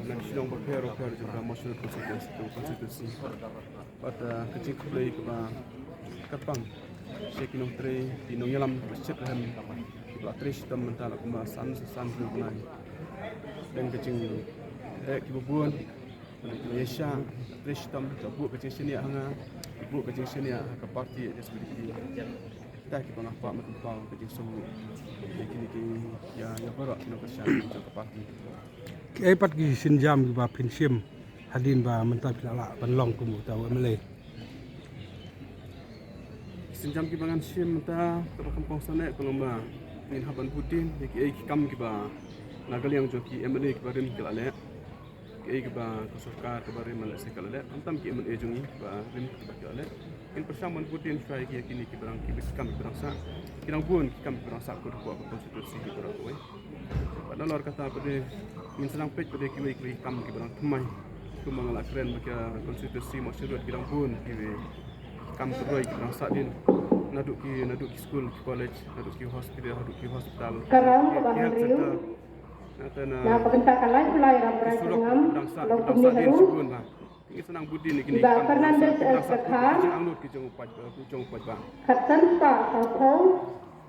nak sidang berper juga masyarakat konstitusi pada kecil kulai ke kapang sekinong tre tinong yalam cek hem ba tre sistem mental kuma san dulu nai dan kecil kibubuan Malaysia tre sistem bu kecil sini hanga bu kecil sini ke parti dia seperti dah kita nak apa macam kecil semua kini ya berak nak kesana ke parti pat gi sinjam gi ba pinsim hadin ba mental pilala ban long ku mu tahu mele sinjam ki bangan sim ta ke kampung sana ko lomba ngin haban putin ki kam ki ba nagal yang joki emle ki barin ki lale ki ba ko sarkar ke barin mala se kalale antam ki emle jongi ba rim ki ba lale in persamaan putin fai ki kini ki barang ki kam barang sa kirang bun ki kam barang sa ko konstitusi ki barang ko pada luar kata pada min senang pej pada kiwi kam ki barang tumai tu mangala keren bagi konstitusi masyarakat kirang bun kiwi kam teroi ki barang sa din naduk ki school ki college naduk ki hospital Sekarang kebangan riu nah kebentakan lain pulai ramai dengan kalau kami haru ini senang budi ni kini Iba Fernandez SPK angut ki jong upat ba Kapten Pak Saukau